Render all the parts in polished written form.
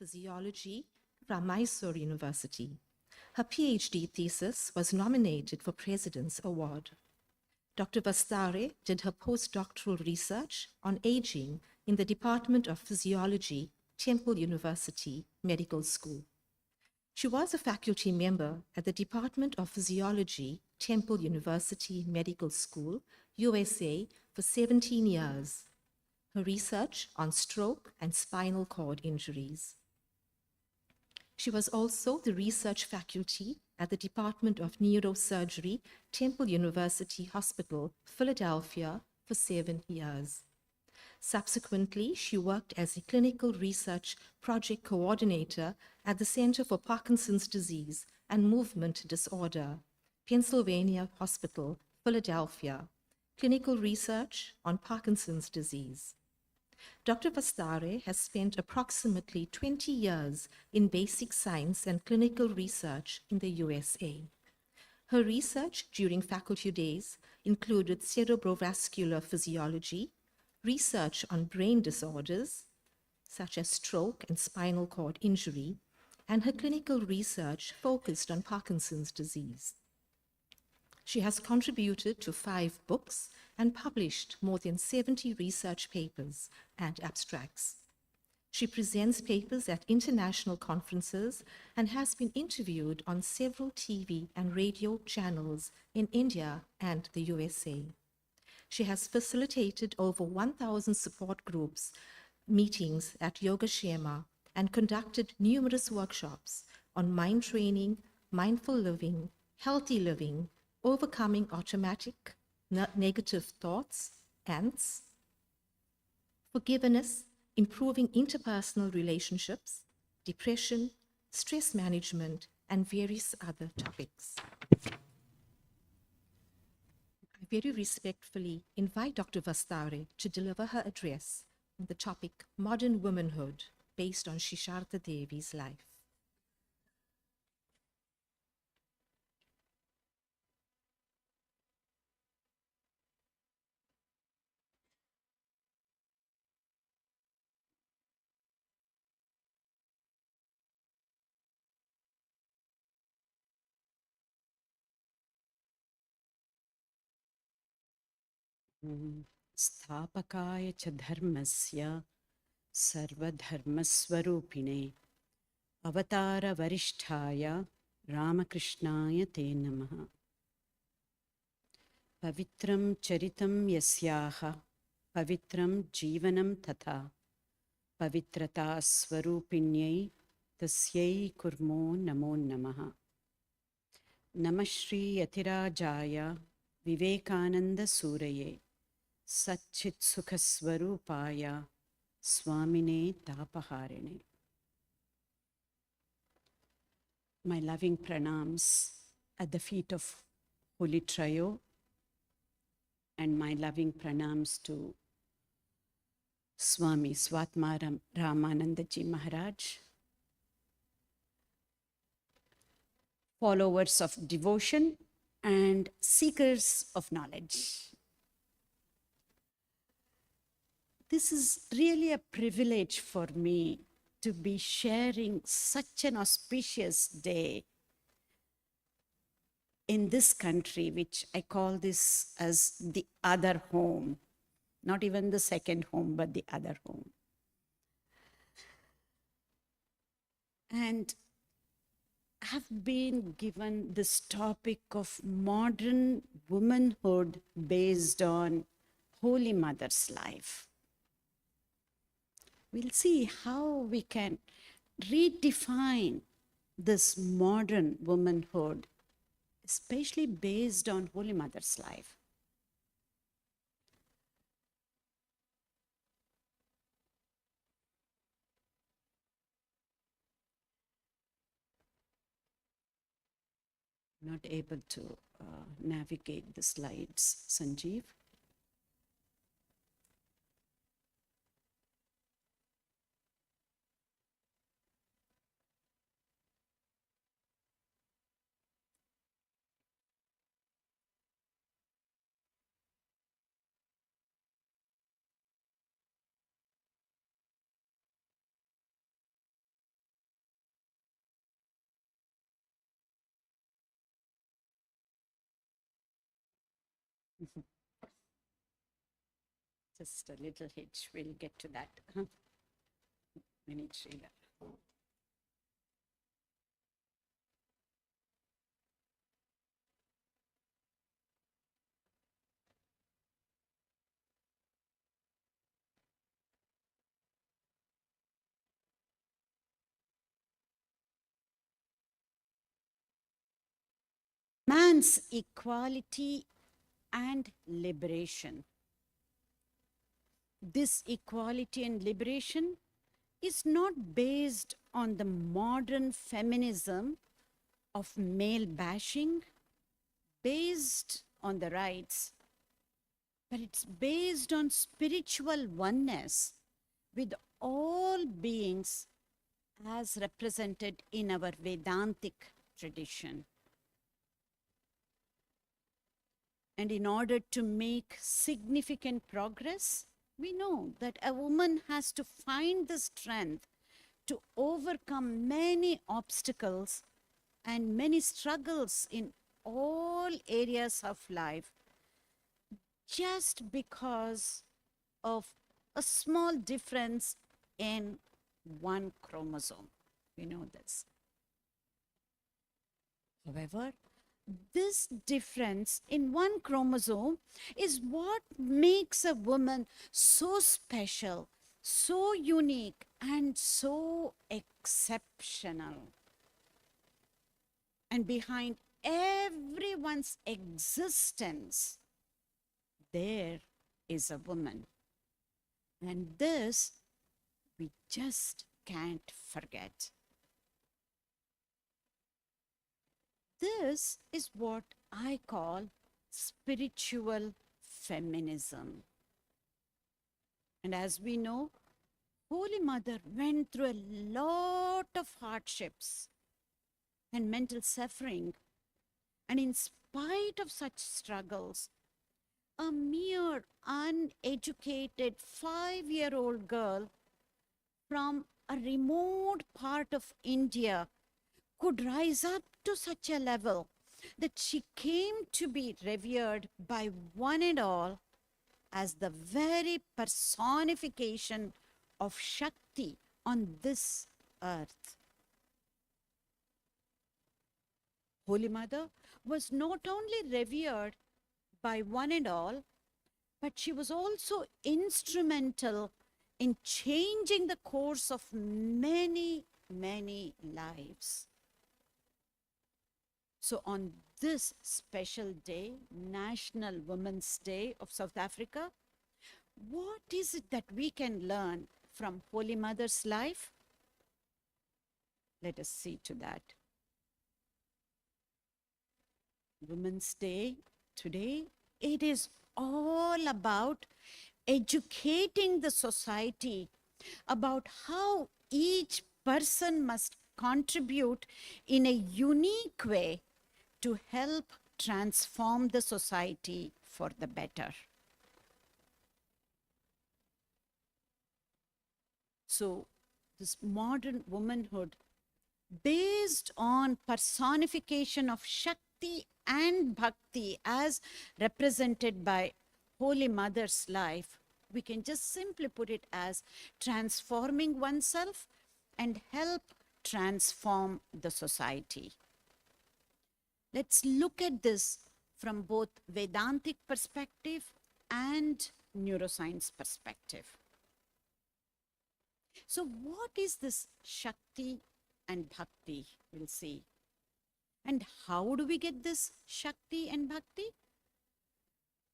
Physiology from Mysore University. Her PhD thesis was nominated for President's Award. Dr. Vasthare did her postdoctoral research on aging in the Department of Physiology, Temple University Medical School. She was a faculty member at the Department of Physiology, Temple University Medical School, USA, for 17 years. Her research on stroke and spinal cord injuries. She was also the research faculty at the Department of Neurosurgery, Temple University Hospital, Philadelphia, for 7 years. Subsequently, she worked as a clinical research project coordinator at the Center for Parkinson's Disease and Movement Disorder, Pennsylvania Hospital, Philadelphia, clinical research on Parkinson's disease. Dr. Vasthare has spent approximately 20 years in basic science and clinical research in the USA. Her research during faculty days included cerebrovascular physiology, research on brain disorders, such as stroke and spinal cord injury, and her clinical research focused on Parkinson's disease. She has contributed to 5 books and published more than 70 research papers and abstracts. She presents papers at international conferences and has been interviewed on several TV and radio channels in India and the USA. She has facilitated over 1,000 support groups meetings at Yogashema and conducted numerous workshops on mind training, mindful living, healthy living, overcoming automatic negative thoughts, ants, forgiveness, improving interpersonal relationships, depression, stress management, and various other topics. I very respectfully invite Dr. Vasthare to deliver her address on the topic Modern Womanhood, based on Sarada Devi's life. स्थापकाय च धर्मस्य सर्वधर्मस्वरूपिणे अवतारवरिष्ठाय रामकृष्णाय ते नमः। पवित्रं चरितं यस्याः पवित्रं जीवनं तथा पवित्रतास्वरूपिण्यै तस्यै कुर्मो नमो नमः। नमः Shri यतिराजाय विवेकानन्दसूरये सच्चित्सुखस्वरूपाय स्वामिने तापहारिणे। My loving pranams at the feet of Holy Trio, and my loving pranams to Swami Swatma Ramanandaji Maharaj, followers of devotion and seekers of knowledge. This is really a privilege for me to be sharing such an auspicious day in this country, which I call this as the other home, not even the second home, but the other home. And I have been given this topic of modern womanhood based on Holy Mother's life. We'll see how we can redefine this modern womanhood, especially based on Holy Mother's life. Not able to navigate the slides, Sanjeev. Just a little hitch. We'll get to that. Mini trailer. Man's equality and liberation. This equality and liberation is not based on the modern feminism of male bashing, based on the rights, but it's based on spiritual oneness with all beings as represented in our Vedantic tradition. And in order to make significant progress, we know that a woman has to find the strength to overcome many obstacles and many struggles in all areas of life just because of a small difference in one chromosome. We know this. However, this difference in one chromosome is what makes a woman so special, so unique, and so exceptional. And behind everyone's existence, there is a woman. And this we just can't forget. This is what I call spiritual feminism. And as we know, Holy Mother went through a lot of hardships and mental suffering. And in spite of such struggles, a mere uneducated 5-year-old girl from a remote part of India could rise up to such a level that she came to be revered by one and all as the very personification of Shakti on this earth. Holy Mother was not only revered by one and all, but she was also instrumental in changing the course of many, many lives. So on this special day, National Women's Day of South Africa, what is it that we can learn from Holy Mother's life? Let us see to that. Women's Day today, it is all about educating the society about how each person must contribute in a unique way to help transform the society for the better. So this modern womanhood, based on personification of Shakti and Bhakti as represented by Holy Mother's life, we can just simply put it as transforming oneself and help transform the society. Let's look at this from both Vedantic perspective and neuroscience perspective. So what is this Shakti and Bhakti? We'll see. And how do we get this Shakti and Bhakti?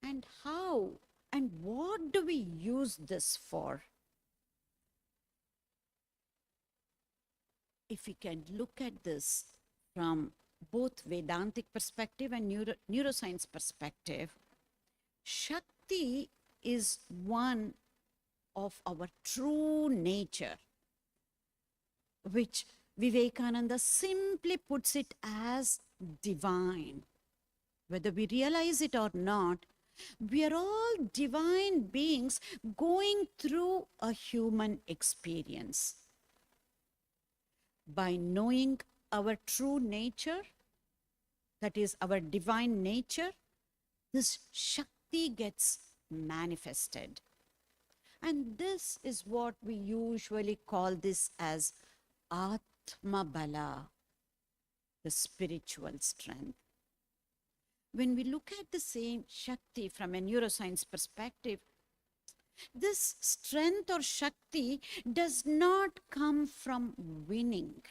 And how and what do we use this for? If we can look at this from both Vedantic perspective and neuroscience perspective, Shakti is one of our true nature, which Vivekananda simply puts it as divine. Whether we realize it or not, we are all divine beings going through a human experience. By knowing our true nature, that is our divine nature, this Shakti bhakti gets manifested. And this is what we usually call this as Atma Bala, the spiritual strength. When we look at the same Shakti from a neuroscience perspective, this strength or Shakti does not come from winning,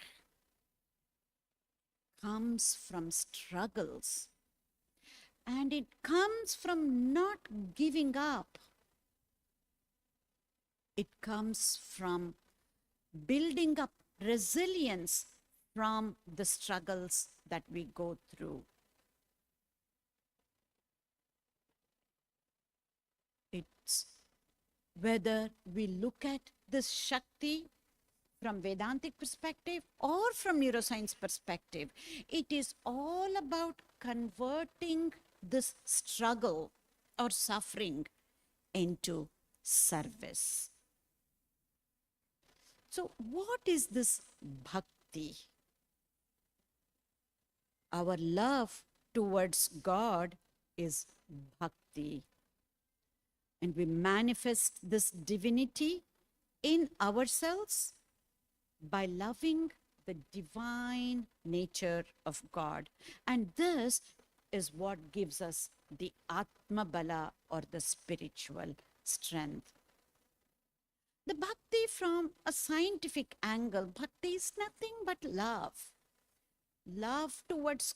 comes from struggles. And it comes from not giving up. It comes from building up resilience from the struggles that we go through. It's whether we look at this Shakti from Vedantic perspective or from neuroscience perspective, it is all about converting this struggle or suffering into service. So what is this bhakti? Our love towards God is bhakti. And we manifest this divinity in ourselves by loving the divine nature of God. And this is what gives us the Atma Bala or the spiritual strength. The bhakti from a scientific angle, bhakti is nothing but love. Love towards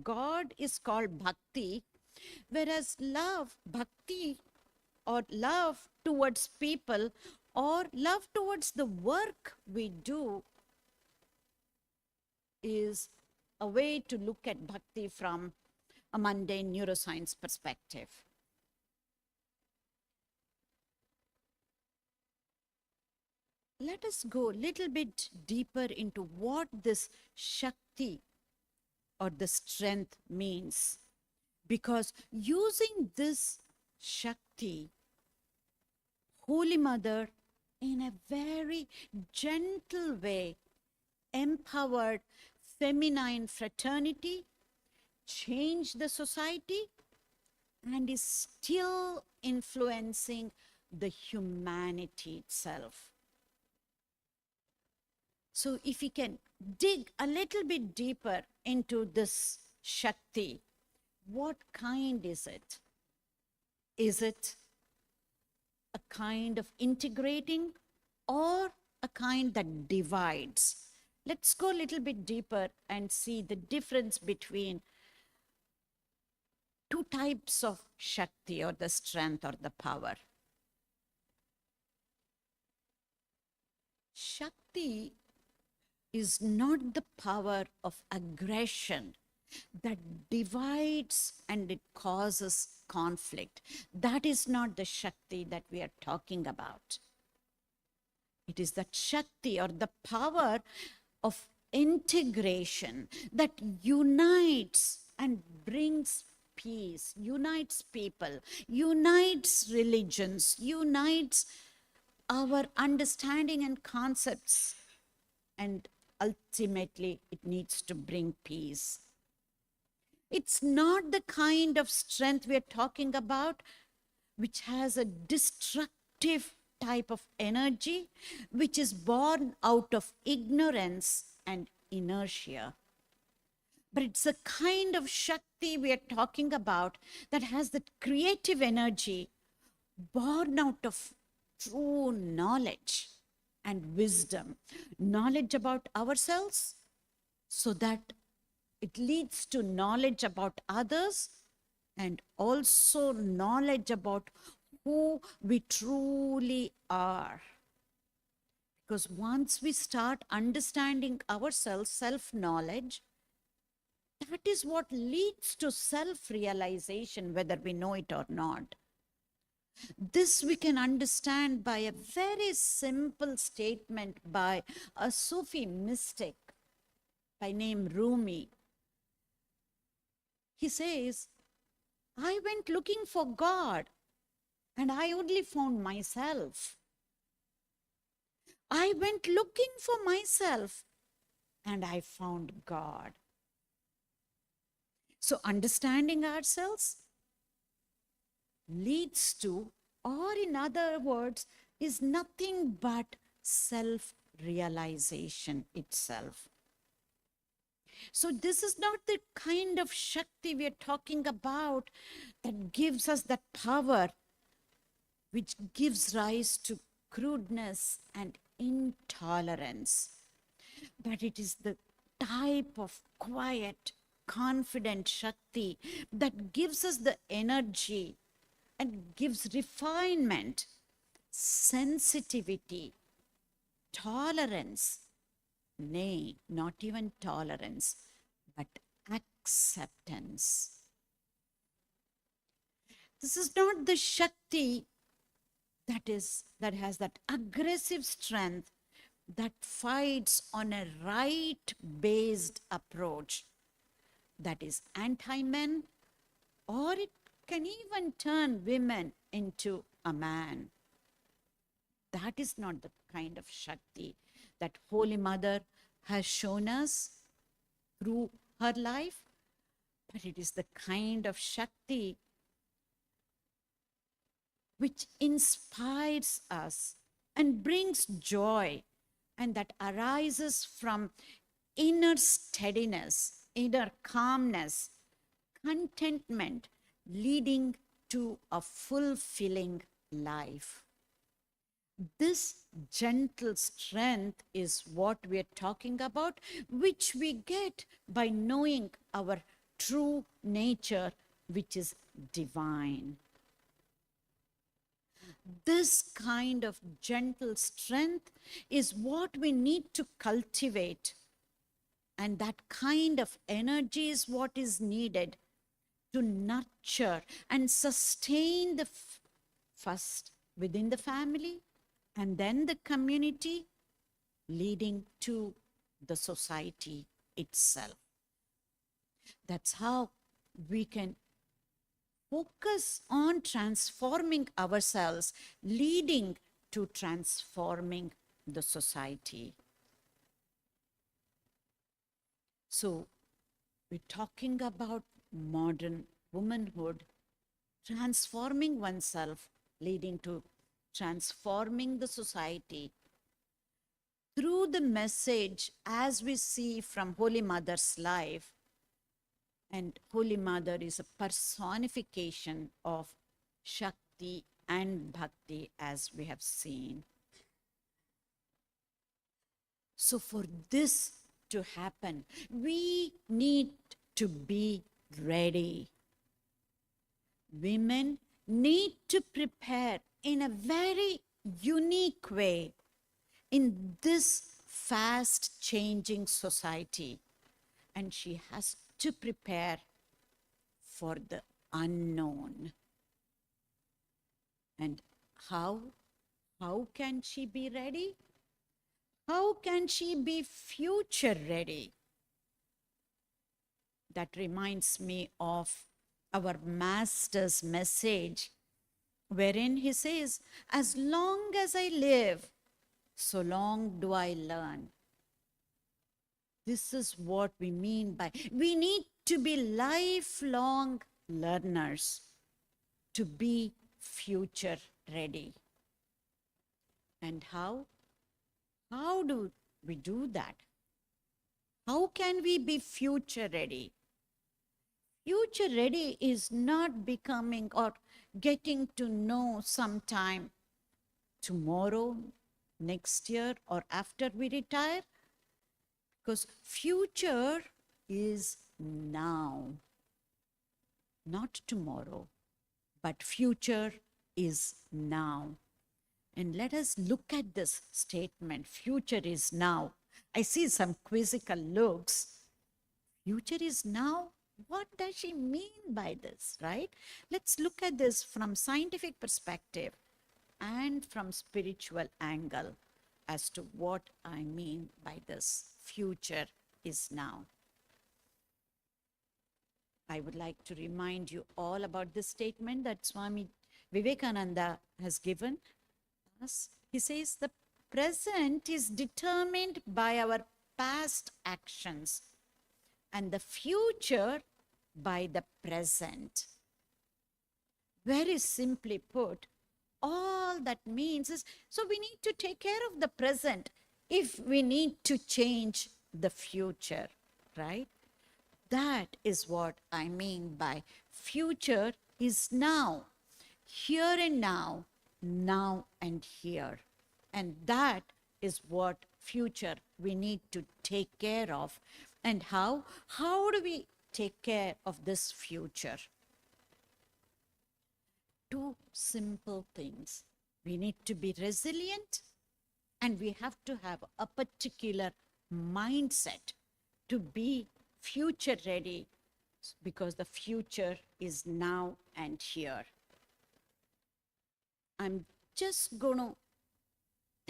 God is called bhakti, whereas love, bhakti, or love towards people or love towards the work we do is a way to look at bhakti from a mundane neuroscience perspective. Let us go a little bit deeper into what this Shakti or the strength means. Because using this Shakti, Holy Mother, in a very gentle way, empowered feminine fraternity, changed the society, and is still influencing the humanity itself. So if we can dig a little bit deeper into this Shakti, what kind is it? Is it a kind of integrating or a kind that divides? Let's go a little bit deeper and see the difference between two types of Shakti or the strength or the power. Shakti is not the power of aggression that divides and it causes conflict. That is not the Shakti that we are talking about. It is that Shakti or the power of integration that unites and brings peace, unites people, unites religions, unites our understanding and concepts, and ultimately it needs to bring peace. It's not the kind of strength we're talking about which has a destructive type of energy, which is born out of ignorance and inertia. But it's a kind of Shakti we are talking about that has that creative energy born out of true knowledge and wisdom. Knowledge about ourselves so that it leads to knowledge about others and also knowledge about who we truly are. Because once we start understanding ourselves, self-knowledge, that is what leads to self-realization, whether we know it or not. This we can understand by a very simple statement by a Sufi mystic by name Rumi. He says, I went looking for God and I only found myself. I went looking for myself and I found God. So understanding ourselves, leads to, or in other words, is nothing but self realization itself. So, this is not the kind of Shakti we are talking about that gives us that power which gives rise to crudeness and intolerance. But it is the type of quiet, confident Shakti that gives us the energy and gives refinement, sensitivity, tolerance. Nay, not even tolerance, but acceptance. This is not the Shakti that has that aggressive strength that fights on a right based approach that is anti men, or it can even turn women into a man. That is not the kind of Shakti that Holy Mother has shown us through her life, but it is the kind of Shakti which inspires us and brings joy, and that arises from inner steadiness, inner calmness, contentment, leading to a fulfilling life. This gentle strength is what we are talking about, which we get by knowing our true nature, which is divine. This kind of gentle strength is what we need to cultivate. And that kind of energy is what is needed to nurture and sustain the first within the family and then the community, leading to the society itself. That's how we can focus on transforming ourselves, leading to transforming the society. So, we're talking about modern womanhood, transforming oneself, leading to transforming the society through the message as we see from Holy Mother's life. And Holy Mother is a personification of Shakti and Bhakti, as we have seen. So for this to happen, we need to be ready. Women need to prepare in a very unique way in this fast changing society. And she has to prepare for the unknown. And how can she be ready? How can she be future ready? That reminds me of our Master's message, wherein he says, as long as I live, so long do I learn. This is what we mean by, we need to be lifelong learners to be future ready. And how? How do we do that? How can we be future ready? Future ready is not becoming or getting to know sometime tomorrow, next year, or after we retire. Because future is now, not tomorrow, but future is now. And let us look at this statement, future is now. I see some quizzical looks. Future is now? What does she mean by this, right? Let's look at this from scientific perspective and from spiritual angle as to what I mean by this. Future is now. I would like to remind you all about this statement that Swami Vivekananda has given us. He says, the present is determined by our past actions and the future by the present. Very simply put, all that means is so we need to take care of the present if we need to change the future, right? That is what I mean by future is now, here and now, now and here. And that is what future we need to take care of. And how? How do we take care of this future? Two simple things. We need to be resilient and we have to have a particular mindset to be future ready because the future is now and here. I'm just going to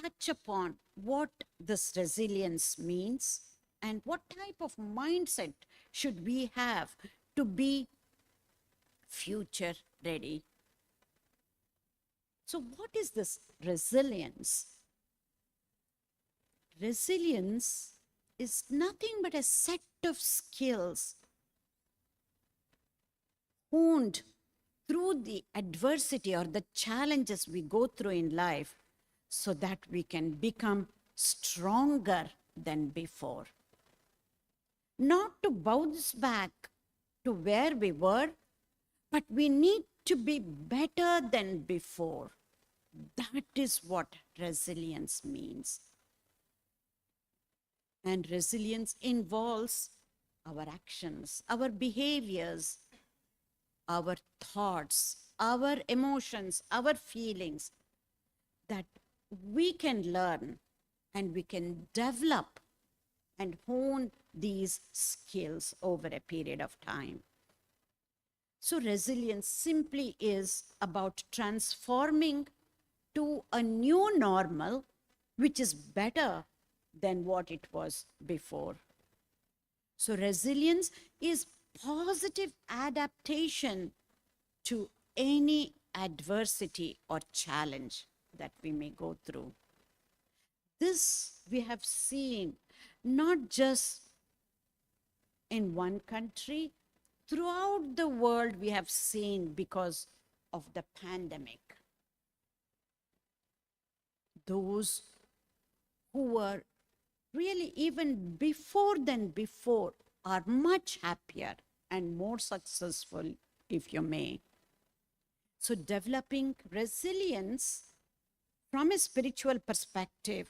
touch upon what this resilience means and what type of mindset should we have to be future ready. So what is this resilience? Resilience is nothing but a set of skills honed through the adversity or the challenges we go through in life so that we can become stronger than before. Not to bounce back to where we were, but we need to be better than before. That is what resilience means. And resilience involves our actions, our behaviors, our thoughts, our emotions, our feelings that we can learn and we can develop and hone these skills over a period of time. So resilience simply is about transforming to a new normal, which is better than what it was before. So resilience is positive adaptation to any adversity or challenge that we may go through. This we have seen not just in one country, throughout the world we have seen because of the pandemic. Those who were really even before than before are much happier and more successful, if you may. So developing resilience from a spiritual perspective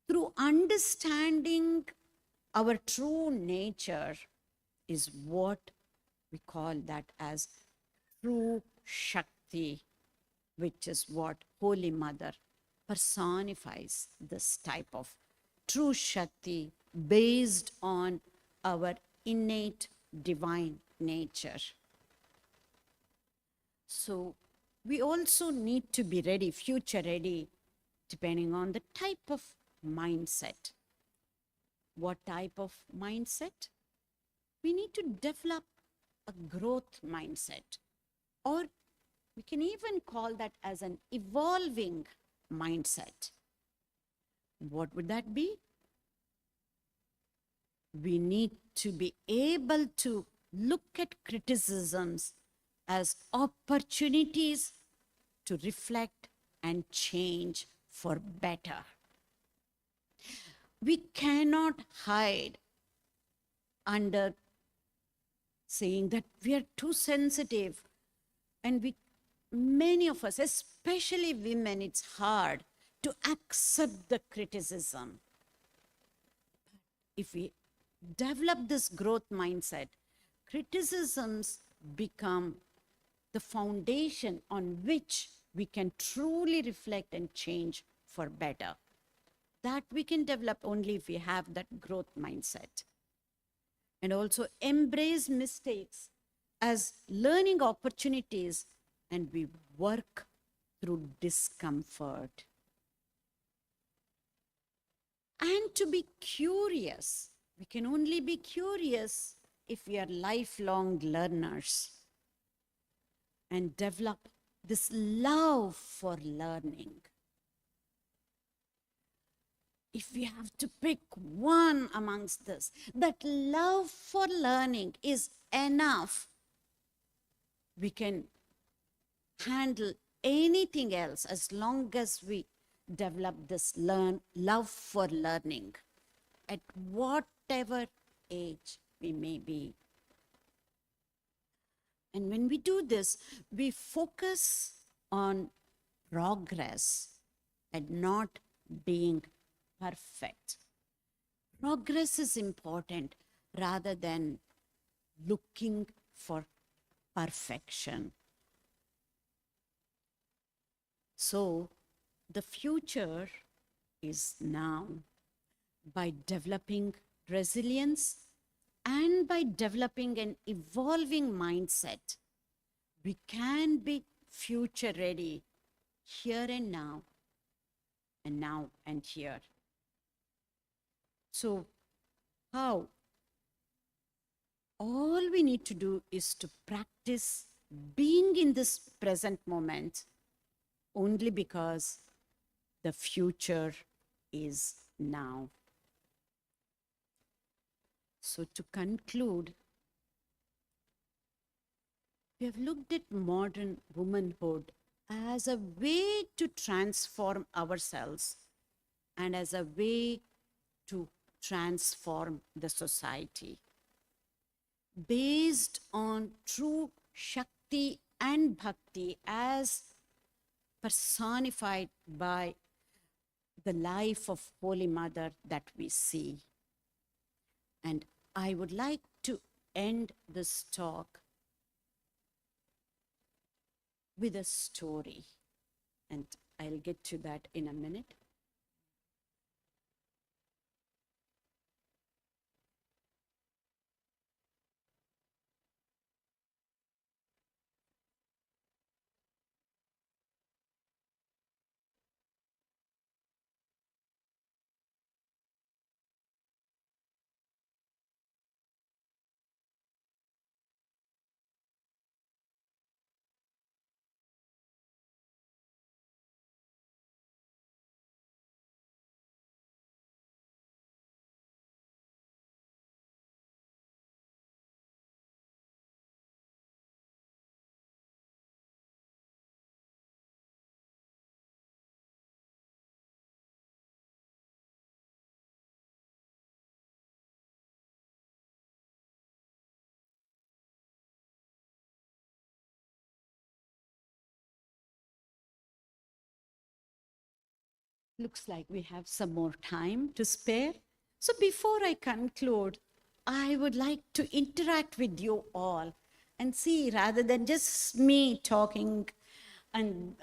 through understanding our true nature is what we call that as true Shakti, which is what Holy Mother personifies, this type of true Shakti based on our innate divine nature. So we also need to be ready, future ready, depending on the type of mindset. What type of mindset? We need to develop a growth mindset, or we can even call that as an evolving mindset. What would that be? We need to be able to look at criticisms as opportunities to reflect and change for better. We cannot hide under saying that we are too sensitive, and many of us, especially women, it's hard to accept the criticism. If we develop this growth mindset, criticisms become the foundation on which we can truly reflect and change for better. That we can develop only if we have that growth mindset. And also embrace mistakes as learning opportunities, and we work through discomfort. And to be curious. We can only be curious if we are lifelong learners and develop this love for learning. If we have to pick one amongst this, that love for learning is enough. We can handle anything else as long as we develop this love for learning at whatever age we may be. And when we do this, we focus on progress and not being perfect. Progress is important rather than looking for perfection. So, the future is now. By developing resilience and by developing an evolving mindset, we can be future ready here and now and here. So, how? All we need to do is to practice being in this present moment only because the future is now. So, to conclude, we have looked at modern womanhood as a way to transform ourselves and as a way to transform the society. Based on true Shakti and Bhakti as personified by the life of Holy Mother that we see. And I would like to end this talk with a story. And I'll get to that in a minute. Looks like we have some more time to spare. So before I conclude, I would like to interact with you all and see, rather than just me talking and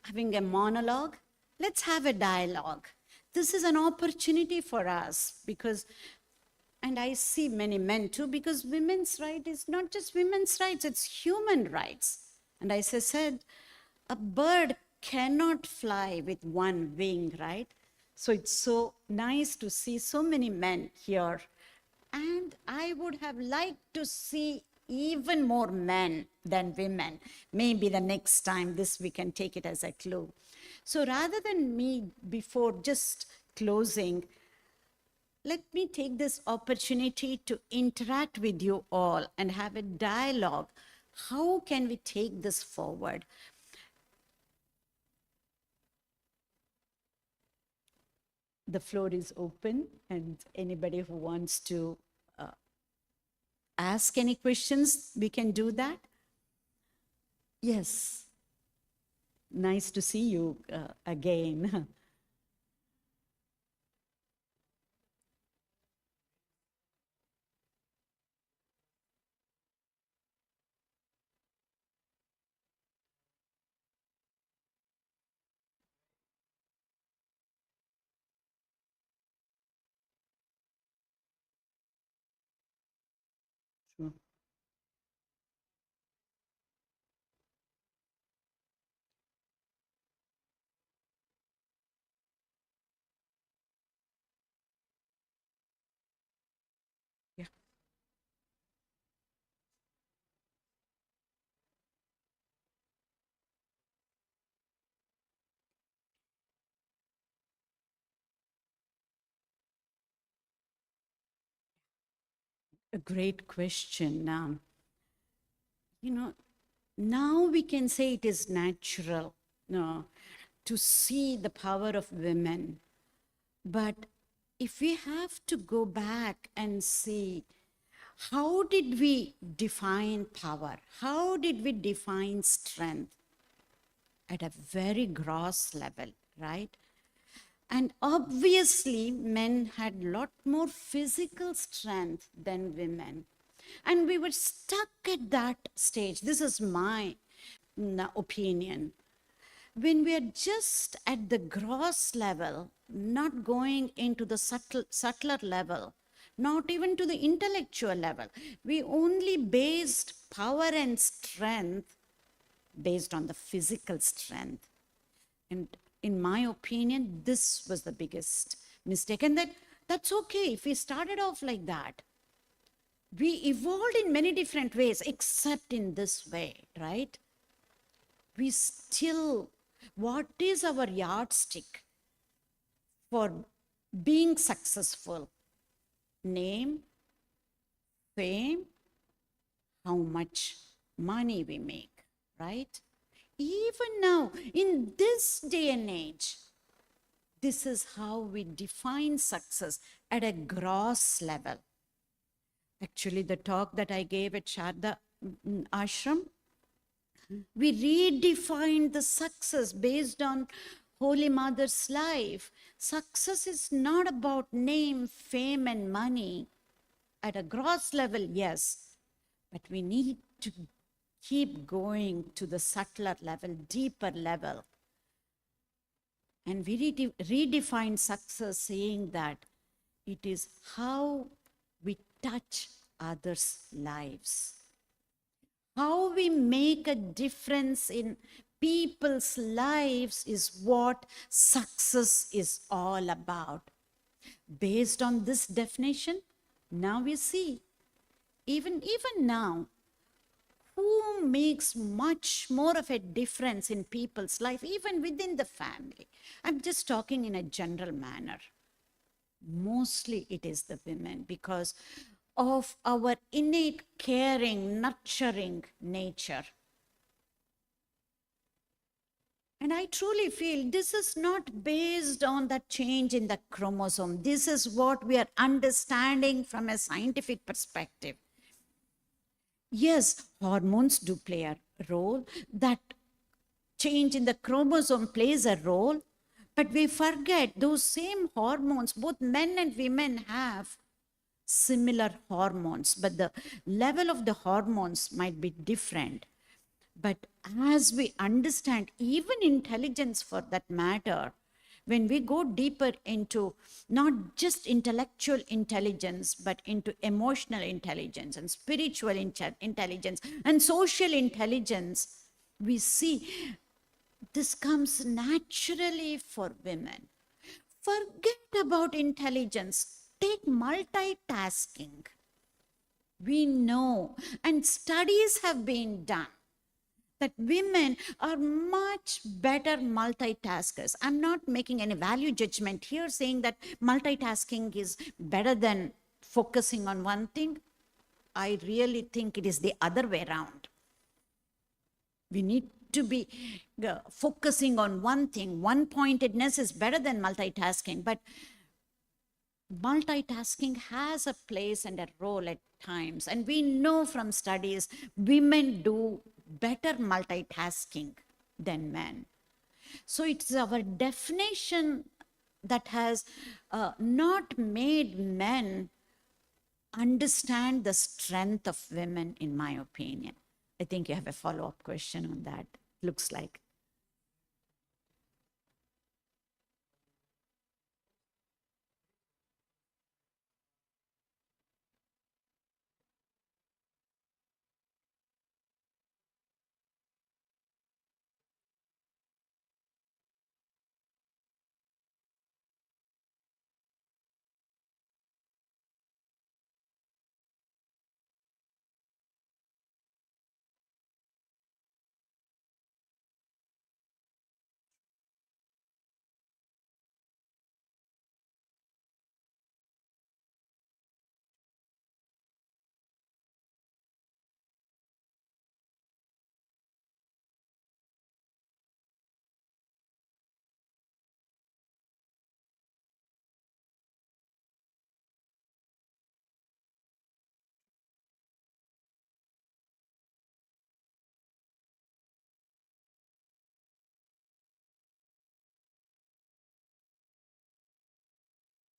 having a monologue, let's have a dialogue. This is an opportunity for us because, and I see many men too, because women's right is not just women's rights, it's human rights. And as I said, a bird cannot fly with one wing, right? So it's so nice to see so many men here. And I would have liked to see even more men than women. Maybe the next time this we can take it as a clue. So rather than me, before just closing, let me take this opportunity to interact with you all and have a dialogue. How can we take this forward? The floor is open, and anybody who wants to ask any questions, we can do that. Yes. Nice to see you again. Sure. Yeah. A great question. You know, Now we can say it is natural to see the power of women. But if we have to go back and see, how did we define power? How did we define strength? At a very gross level, right? And obviously, men had a lot more physical strength than women. And we were stuck at that stage. This is my opinion. When we are just at the gross level, not going into the subtler level, not even to the intellectual level, we only based power and strength based on the physical strength. And in my opinion, this was the biggest mistake. And that's okay if we started off like that. We evolved in many different ways, except in this way, right? We still, what is our yardstick for being successful? Name, fame, how much money we make, right? Even now, in this day and age, this is how we define success at a gross level. Actually, the talk that I gave at Sarada Ashram, we redefined the success based on Holy Mother's life. Success is not about name, fame, and money. At a gross level, yes, but we need to keep going to the subtler level, deeper level. And we redefine success saying that it is how we touch others' lives, how we make a difference in people's lives is what success is all about. Based on this definition, now we see, even now, who makes much more of a difference in people's life, even within the family. I'm just talking in a general manner. Mostly it is the women because of our innate caring, nurturing nature. And I truly feel this is not based on that change in the chromosome. This is what we are understanding from a scientific perspective. Yes, hormones do play a role. That change in the chromosome plays a role, but we forget those same hormones, both men and women have similar hormones, but the level of the hormones might be different. But as we understand, even intelligence for that matter, when we go deeper into not just intellectual intelligence, but into emotional intelligence and spiritual intelligence and social intelligence, we see this comes naturally for women. Forget about intelligence. Take multitasking. We know, and studies have been done, that women are much better multitaskers. I'm not making any value judgment here saying that multitasking is better than focusing on one thing. I really think it is the other way around. We need to be focusing on one thing. One pointedness is better than multitasking, but multitasking has a place and a role at times. And we know from studies, women do better multitasking than men. So it's our definition that has not made men understand the strength of women, in my opinion. I think you have a follow-up question on that, looks like.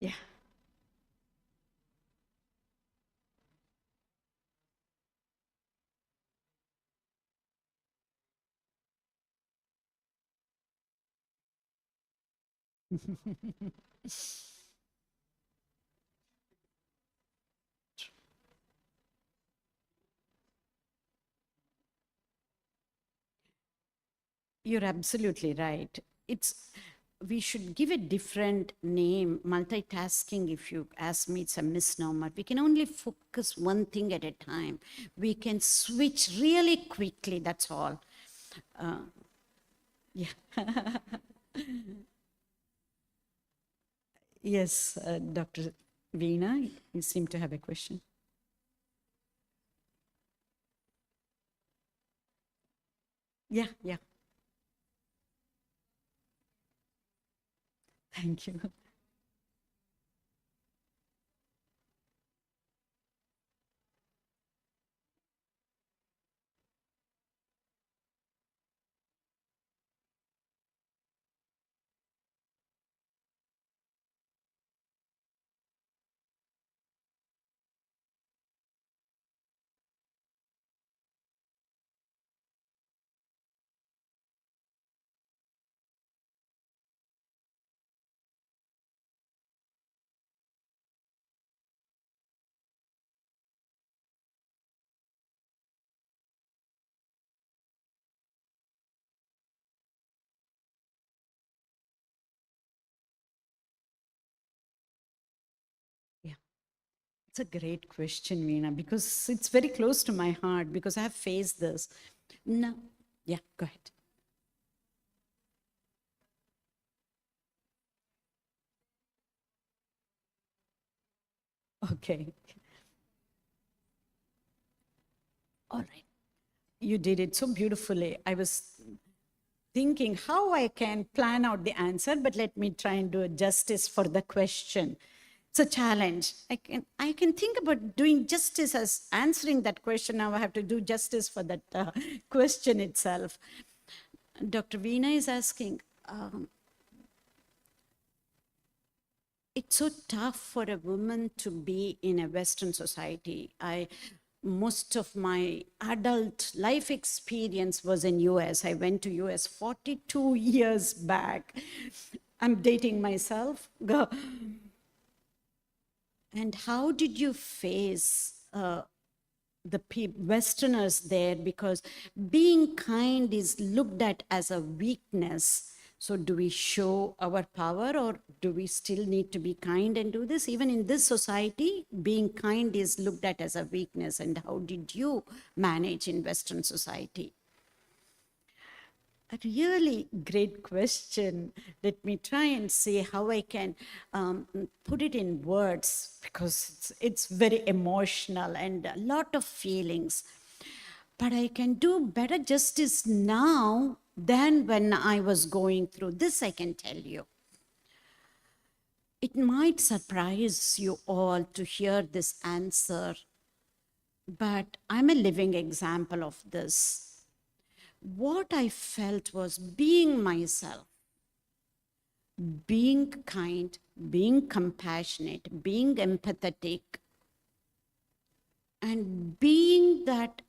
Yeah. You're absolutely right. It's we should give a different name. Multitasking, if you ask me, it's a misnomer. We can only focus one thing at a time. We can switch really quickly. That's all. Yeah. Yes, Dr. Veena, you seem to have a question. Yeah, yeah. Thank you. Yeah. It's a great question, Veena, because it's very close to my heart because I have faced this. No, yeah, go ahead. Okay. All right. You did it so beautifully. I was thinking how I can plan out the answer, but let me try and do a justice for the question. It's a challenge. I can think about doing justice as answering that question. Now I have to do justice for that question itself. Dr. Veena is asking, it's so tough for a woman to be in a Western society. Most of my adult life experience was in US. I went to US 42 years back. I'm dating myself. And how did you face the Westerners there? Because being kind is looked at as a weakness. So, do we show our power, or do we still need to be kind and do this? Even in this society, being kind is looked at as a weakness. And how did you manage in Western society? A really great question. Let me try and see how I can put it in words because it's very emotional and a lot of feelings. But I can do better justice now than when I was going through this, I can tell you. It might surprise you all to hear this answer, but I'm a living example of this. What I felt was being myself, being kind, being compassionate, being empathetic, and being that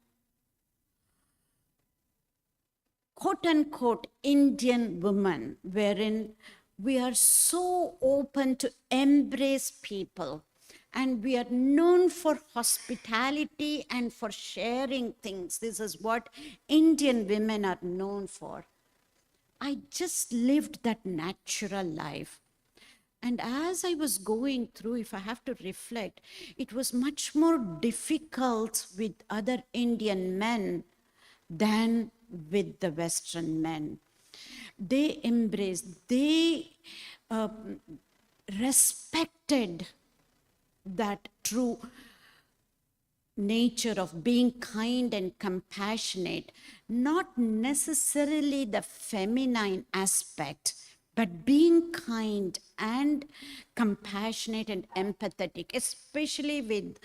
quote unquote Indian woman, wherein we are so open to embrace people and we are known for hospitality and for sharing things. This is what Indian women are known for. I just lived that natural life. And as I was going through, if I have to reflect, it was much more difficult with other Indian men than with the Western men. They embraced, they respected that true nature of being kind and compassionate, not necessarily the feminine aspect, but being kind and compassionate and empathetic, especially with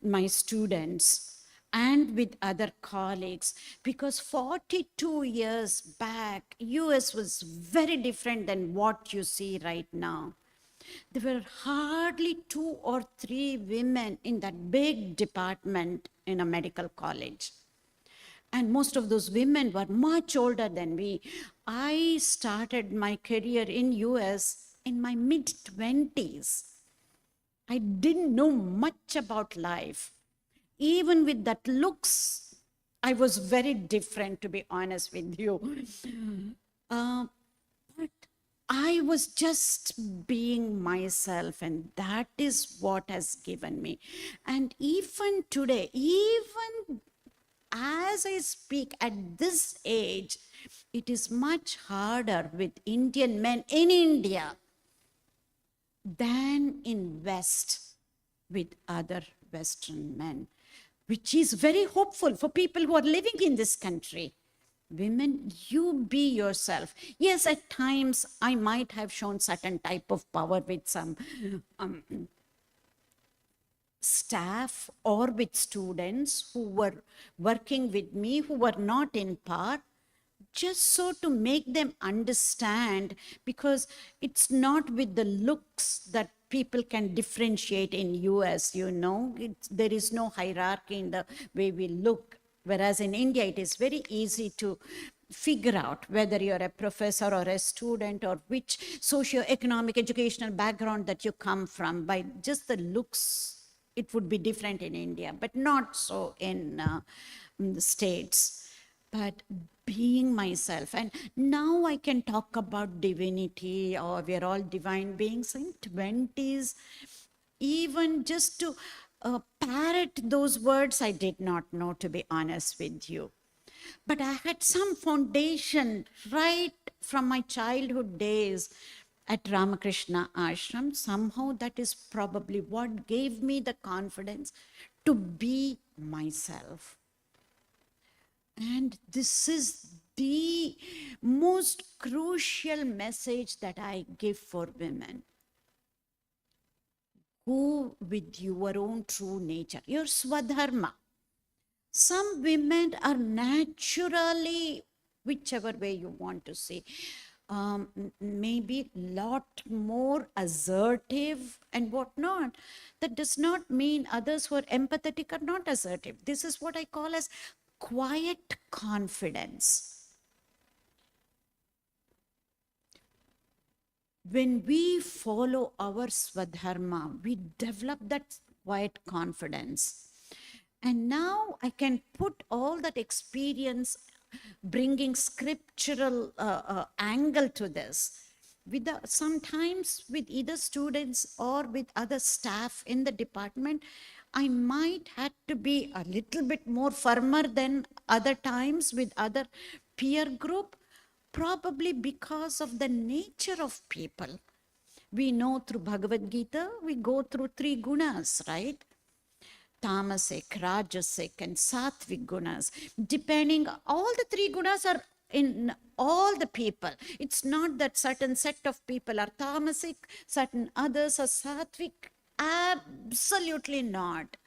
my students and with other colleagues, because 42 years back, US was very different than what you see right now. There were hardly 2 or 3 women in that big department in a medical college. And most of those women were much older than me. I started my career in US in my mid-20s. I didn't know much about life. Even with that looks, I was very different, to be honest with you. But I was just being myself, and that is what has given me. And even today, even as I speak at this age, it is much harder with Indian men in India than in West with other Western men, which is very hopeful for people who are living in this country. Women, you be yourself. Yes, at times I might have shown certain type of power with some staff or with students who were working with me who were not in power, just so to make them understand, because it's not with the looks that people can differentiate in US, there is no hierarchy in the way we look, whereas in India it is very easy to figure out whether you're a professor or a student or which socio-economic educational background that you come from by just the looks. It would be different in India, but not so in the States. But being myself, and now I can talk about divinity, or we're all divine beings. In 20s, even just to parrot those words, I did not know, to be honest with you. But I had some foundation right from my childhood days at Ramakrishna Ashram. Somehow that is probably what gave me the confidence to be myself. And this is the most crucial message that I give for women. Go with your own true nature, your swadharma. Some women are naturally, whichever way you want to say, maybe lot more assertive and whatnot. That does not mean others who are empathetic are not assertive. This is what I call as quiet confidence. When we follow our swadharma, we develop that quiet confidence. And now I can put all that experience, bringing scriptural angle to this. Sometimes with either students or with other staff in the department, I might have to be a little bit more firmer than other times with other peer group, probably because of the nature of people. We know through Bhagavad Gita, we go through 3 gunas, right? Tamasic, Rajasic, and Sattvic gunas. Depending, all the 3 gunas are in all the people. It's not that certain set of people are Tamasic, certain others are Sattvic. Absolutely not.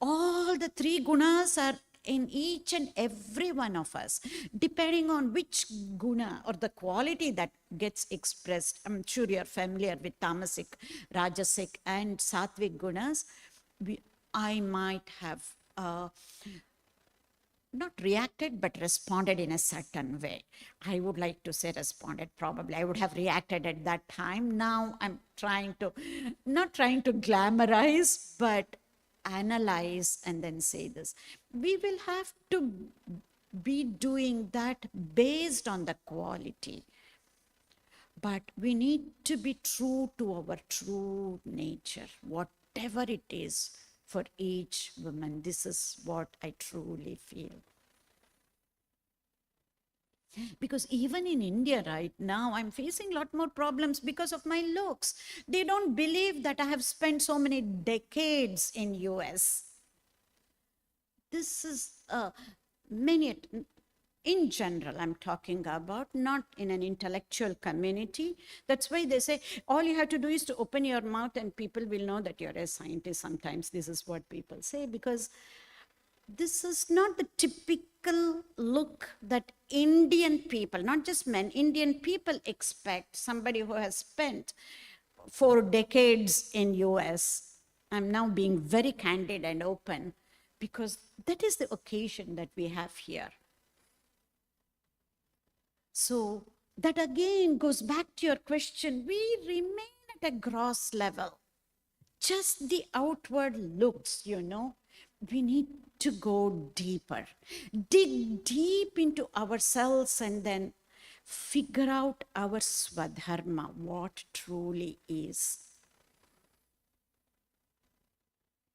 All the 3 gunas are in each and every one of us, depending on which guna or the quality that gets expressed. I'm sure you're familiar with Tamasic, Rajasic, and Sattvic gunas. I might have not reacted, but responded in a certain way. I would like to say responded, probably. I would have reacted at that time. Now I'm not trying to glamorize, but analyze and then say this. We will have to be doing that based on the quality. But we need to be true to our true nature, whatever it is. For each woman, this is what I truly feel. Because even in India right now, I'm facing a lot more problems because of my looks. They don't believe that I have spent so many decades in US. This is in general, I'm talking about, not in an intellectual community. That's why they say, all you have to do is to open your mouth and people will know that you're a scientist. Sometimes this is what people say, because this is not the typical look that Indian people, not just men, Indian people expect somebody who has spent 4 decades in US. I'm now being very candid and open because that is the occasion that we have here. So that again goes back to your question. We remain at a gross level, just the outward looks, We need to go deeper, dig deep into ourselves, and then figure out our swadharma, what truly is.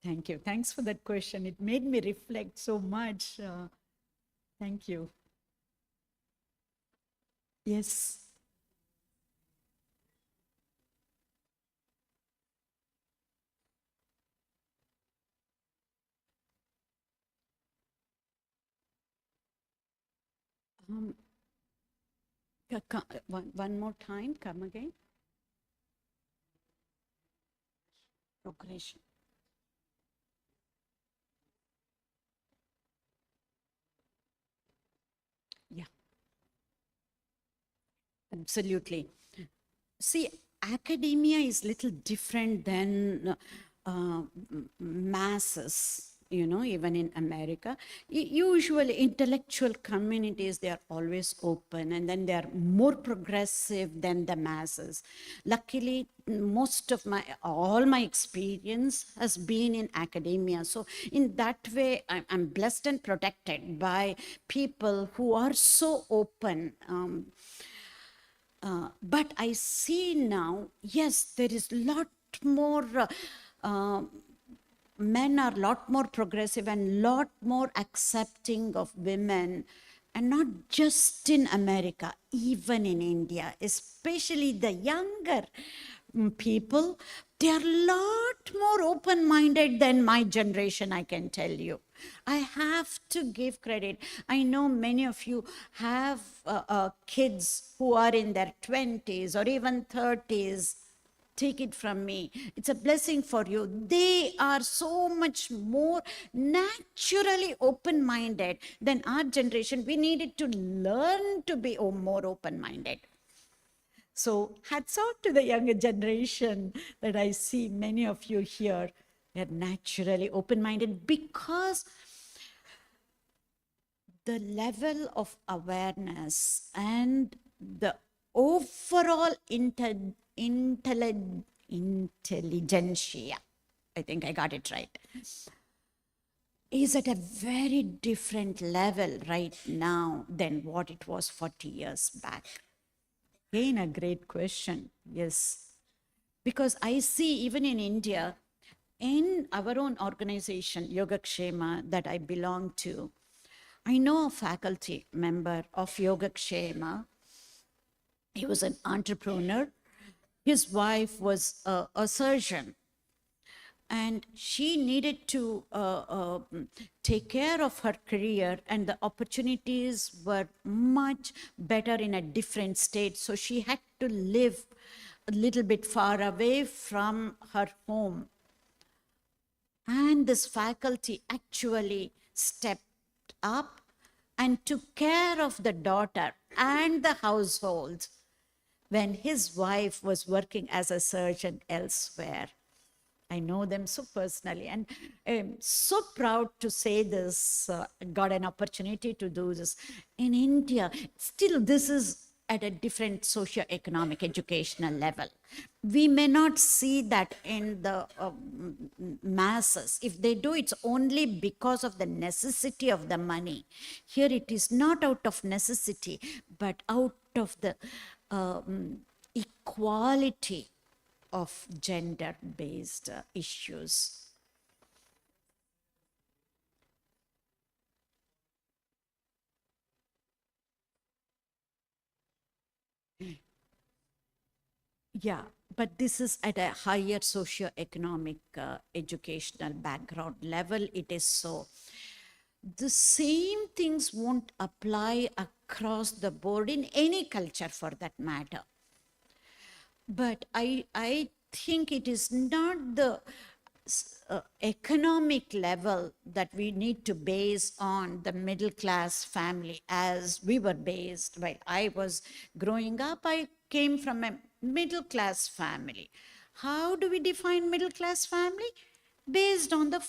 Thank you. Thanks for that question. It made me reflect so much. Thank you. Yes. One more time, come again. Progression. Yeah, absolutely. See, academia is little different than masses, even in America. Usually intellectual communities, they are always open, and then they are more progressive than the masses. Luckily, all my experience has been in academia. So in that way, I'm blessed and protected by people who are so open. But I see now, yes, there is a lot more, men are a lot more progressive and lot more accepting of women, and not just in America, even in India, especially the younger people. They are a lot more open-minded than my generation, I can tell you. I have to give credit. I know many of you have kids who are in their 20s or even 30s. Take it from me. It's a blessing for you. They are so much more naturally open-minded than our generation. We needed to learn to be more open-minded. So hats off to the younger generation that I see many of you here. They're naturally open-minded because the level of awareness and the overall intelligentsia, I think I got it right, is at a very different level right now than what it was 40 years back. Again, a great question. Yes. Because I see even in India, in our own organization, Yoga Kshema, that I belong to, I know a faculty member of Yoga Kshema. He was an entrepreneur. His wife was a surgeon. And she needed to take care of her career, and the opportunities were much better in a different state. So she had to live a little bit far away from her home. And this faculty actually stepped up and took care of the daughter and the household when his wife was working as a surgeon elsewhere. I know them so personally, and I'm so proud to say this, got an opportunity to do this. In India, still this is at a different socio-economic educational level. We may not see that in the masses. If they do, it's only because of the necessity of the money. Here it is not out of necessity, but out of the equality of gender-based issues. Yeah, but this is at a higher socio-economic educational background level. It is so. The same things won't apply across the board in any culture for that matter. But I think it is not the economic level that we need to base on the middle class family as we were based. While I was growing up, I came from a middle class family. How do we define middle class family? Based on the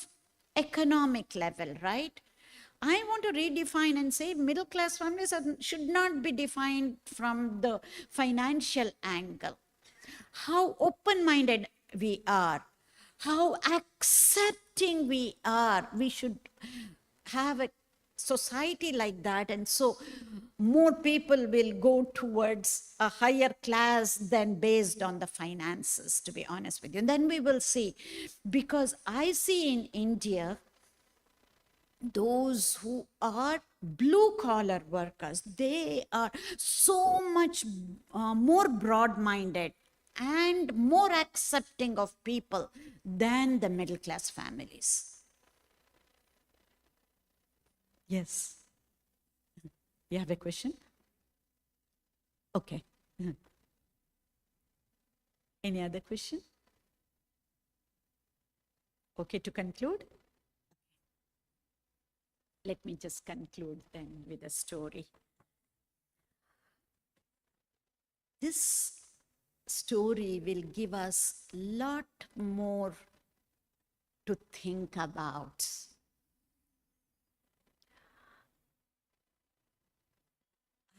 economic level, right? I want to redefine and say middle class families should not be defined from the financial angle. How open minded we are, how accepting we are. We should have a society like that, and so more people will go towards a higher class than based on the finances, to be honest with you. And then we will see, because I see in India those who are blue collar workers, they are so much more broad minded and more accepting of people than the middle class families. Yes. You have a question? Okay. Any other question? Okay, to conclude? Let me just conclude then with a story. This story will give us a lot more to think about.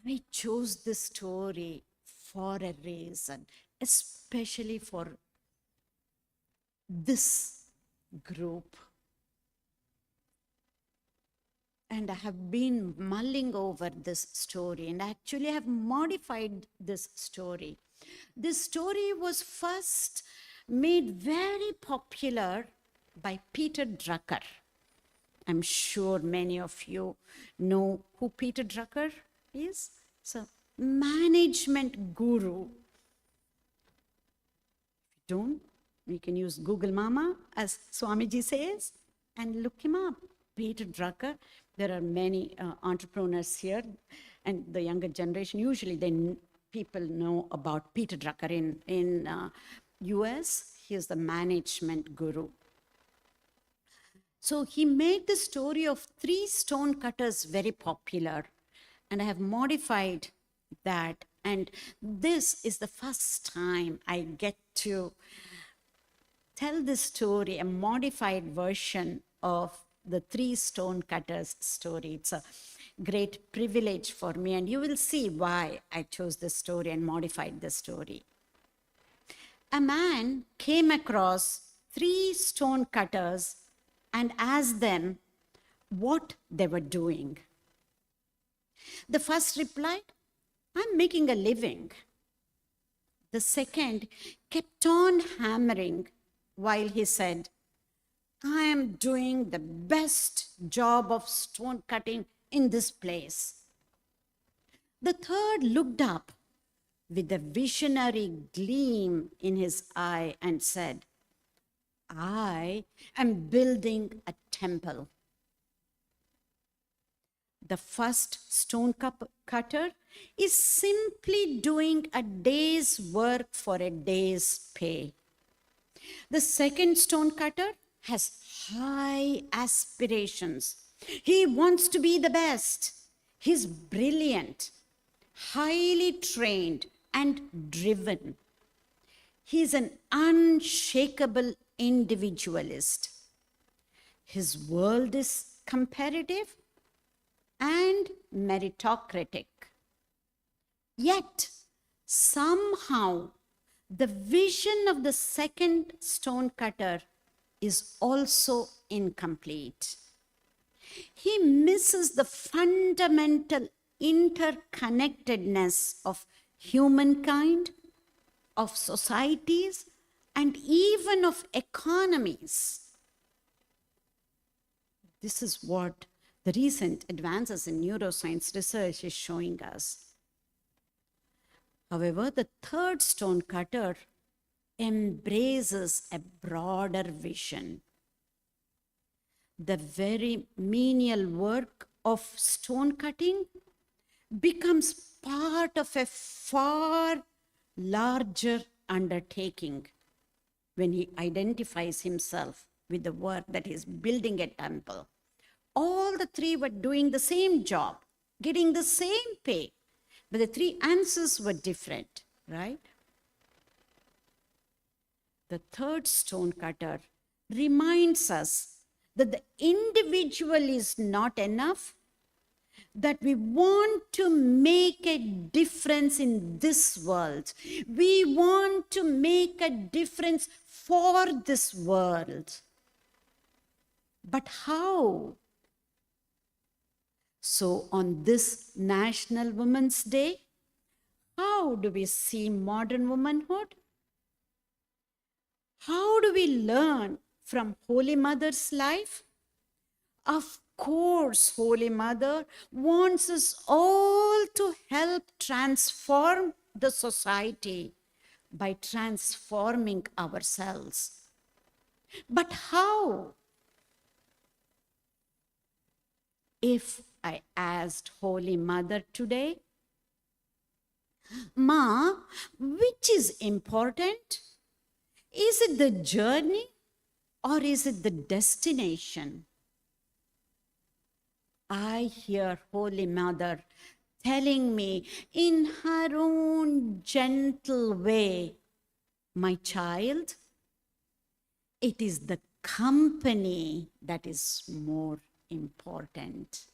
I chose this story for a reason, especially for this group. And I have been mulling over this story, and actually have modified this story. This story was first made very popular by Peter Drucker. I'm sure many of you know who Peter Drucker is. So, management guru. If you don't, you can use Google Mama, as Swamiji says, and look him up. Peter Drucker. There are many entrepreneurs here, and the younger generation, usually people know about Peter Drucker in US. He is the management guru. So he made the story of 3 stone cutters very popular, and I have modified that. And this is the first time I get to tell this story, a modified version of the 3 stone cutters story. It's a great privilege for me, and you will see why I chose this story and modified the story. A man came across 3 stone cutters and asked them what they were doing. The first replied, "I'm making a living." The second kept on hammering while he said, "I am doing the best job of stone cutting in this place." The third looked up with a visionary gleam in his eye and said, "I am building a temple." The first stone cutter is simply doing a day's work for a day's pay. The second stone cutter has high aspirations. He wants to be the best. He's brilliant, highly trained, and driven. He's an unshakable individualist. His world is competitive and meritocratic. Yet, somehow, the vision of the second stone cutter is also incomplete. He misses the fundamental interconnectedness of humankind, of societies, and even of economies. This is what the recent advances in neuroscience research is showing us. However, the third stone cutter embraces a broader vision. The very menial work of stone cutting becomes part of a far larger undertaking when he identifies himself with the work that is building a temple. All the 3 were doing the same job, getting the same pay, but the 3 answers were different, right? the third stone cutter reminds us that the individual is not enough, that we want to make a difference in this world. We want to make a difference for this world. But how? So on this National Women's Day, how do we see modern womanhood? How do we learn from Holy Mother's life? Of course, Holy Mother wants us all to help transform the society by transforming ourselves. But how? If I asked Holy Mother today, Ma, which is important? Is it the journey or is it the destination? I hear Holy Mother telling me in her own gentle way, my child, it is the company that is more important.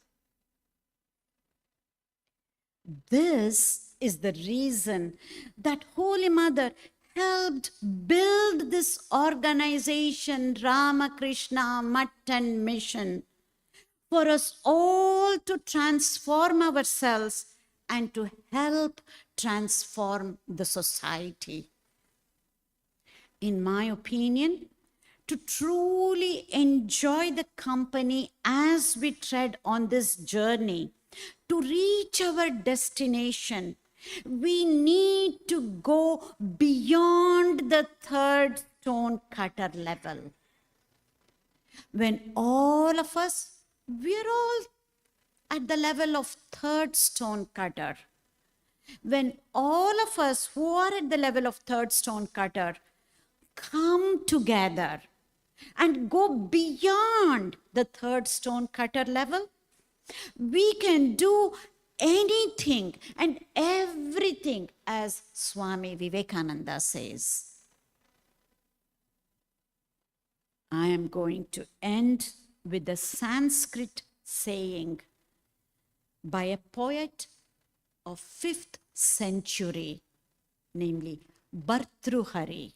This is the reason that Holy Mother helped build this organization, Ramakrishna Mutton Mission, for us all to transform ourselves and to help transform the society. In my opinion, to truly enjoy the company as we tread on this journey, to reach our destination, we need to go beyond the third stone cutter level. When all of us, we're all at the level of third stone cutter. When all of us who are at the level of third stone cutter come together and go beyond the third stone cutter level, we can do anything and everything, as Swami Vivekananda says. I am going to end with a Sanskrit saying by a poet of 5th century, namely Bhartruhari.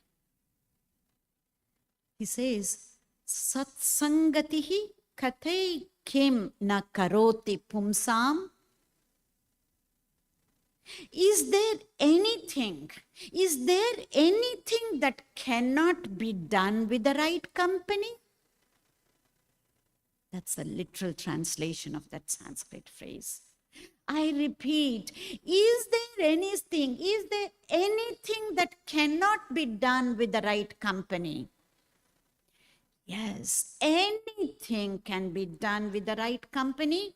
He says, Satsangatihi kathai kim na karoti pumsam. Is there anything that cannot be done with the right company? That's the literal translation of that Sanskrit phrase. I repeat, is there anything that cannot be done with the right company? Yes, anything can be done with the right company.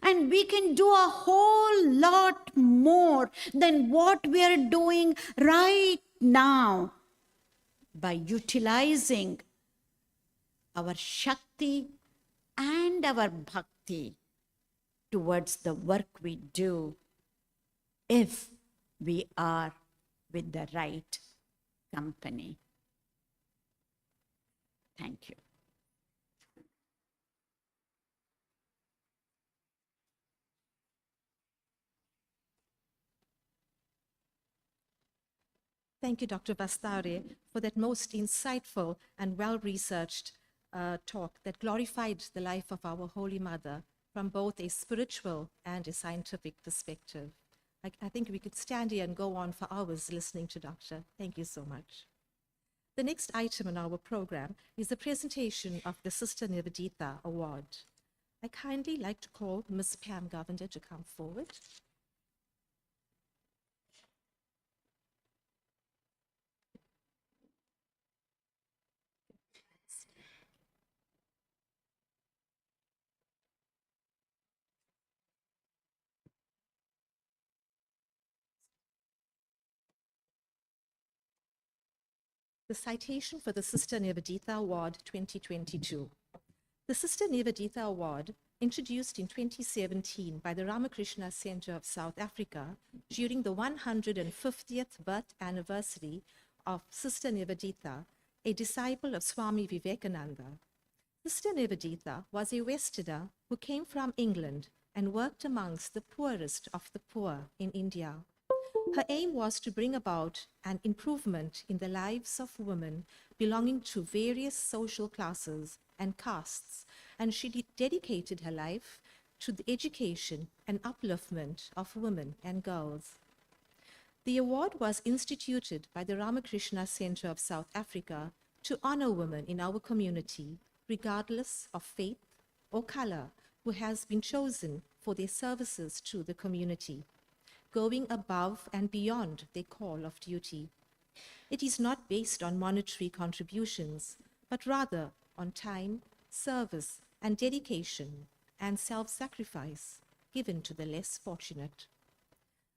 And we can do a whole lot more than what we are doing right now by utilizing our Shakti and our Bhakti towards the work we do if we are with the right company. Thank you. Thank you, Dr. Vasthare, for that most insightful and well-researched talk that glorified the life of our Holy Mother from both a spiritual and a scientific perspective. I think we could stand here and go on for hours listening to Doctor. Thank you so much. The next item on our program is the presentation of the Sister Nivedita Award. I kindly like to call Ms. Pam Govender to come forward. The citation for the Sister Nivedita Award 2022. The Sister Nivedita Award, introduced in 2017 by the Ramakrishna Center of South Africa during the 150th birth anniversary of Sister Nivedita, a disciple of Swami Vivekananda. Sister Nivedita was a Westerner who came from England and worked amongst the poorest of the poor in India. Her aim was to bring about an improvement in the lives of women belonging to various social classes and castes, and she dedicated her life to the education and upliftment of women and girls. The award was instituted by the Ramakrishna Center of South Africa to honor women in our community, regardless of faith or color, who has been chosen for their services to the community, going above and beyond their call of duty. It is not based on monetary contributions, but rather on time, service, and dedication, and self-sacrifice given to the less fortunate.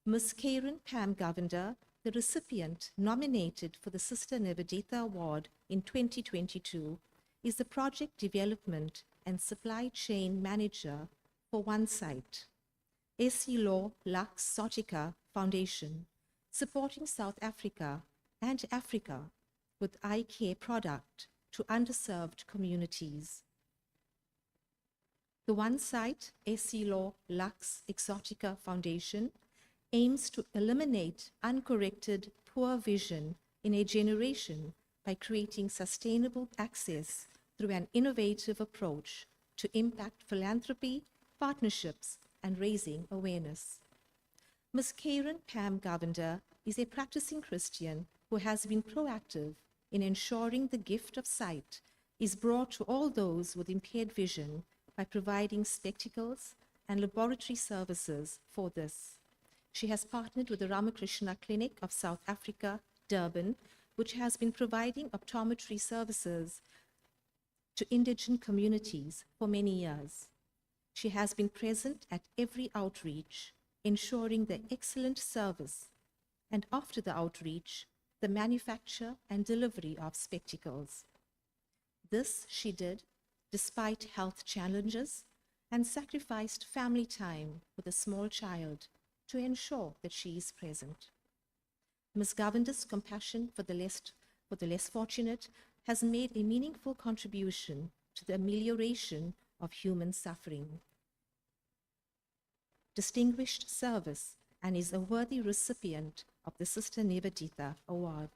Ms. Karen Pam Govender, the recipient nominated for the Sister Nivedita Award in 2022, is the Project Development and Supply Chain Manager for One Site, Esilo Lux Sotica Foundation, supporting South Africa and Africa with eye care product to underserved communities. The One Site Esilo Lux Exotica Foundation aims to eliminate uncorrected poor vision in a generation by creating sustainable access through an innovative approach to impact philanthropy, partnerships, and raising awareness. Ms. Karen Pam Govender is a practicing Christian who has been proactive in ensuring the gift of sight is brought to all those with impaired vision by providing spectacles and laboratory services for this. She has partnered with the Ramakrishna Clinic of South Africa, Durban, which has been providing optometry services to indigent communities for many years. She has been present at every outreach, ensuring the excellent service, and after the outreach, the manufacture and delivery of spectacles. This she did despite health challenges and sacrificed family time with a small child to ensure that she is present. Ms. Govender's compassion for the less fortunate has made a meaningful contribution to the amelioration of human suffering. Distinguished service, and is a worthy recipient of the Sister Nivedita Award.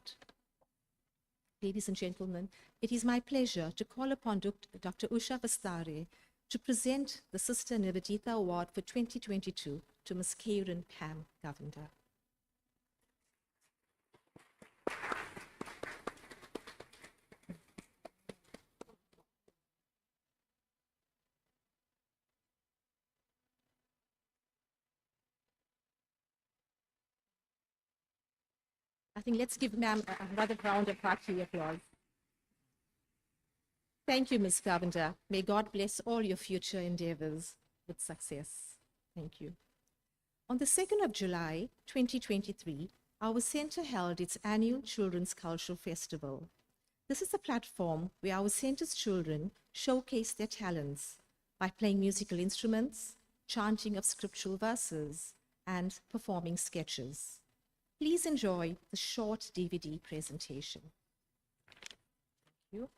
Ladies and gentlemen, it is my pleasure to call upon Dr. Usha Vasthare to present the Sister Nivedita Award for 2022 to Ms. Karen Pam Govender. I think let's give ma'am another round of hearty applause. Thank you, Ms. Govender. May God bless all your future endeavors with success. Thank you. On the 2nd of July, 2023, our center held its annual Children's Cultural Festival. This is a platform where our center's children showcase their talents by playing musical instruments, chanting of scriptural verses, and performing sketches. Please enjoy the short DVD presentation. Thank you.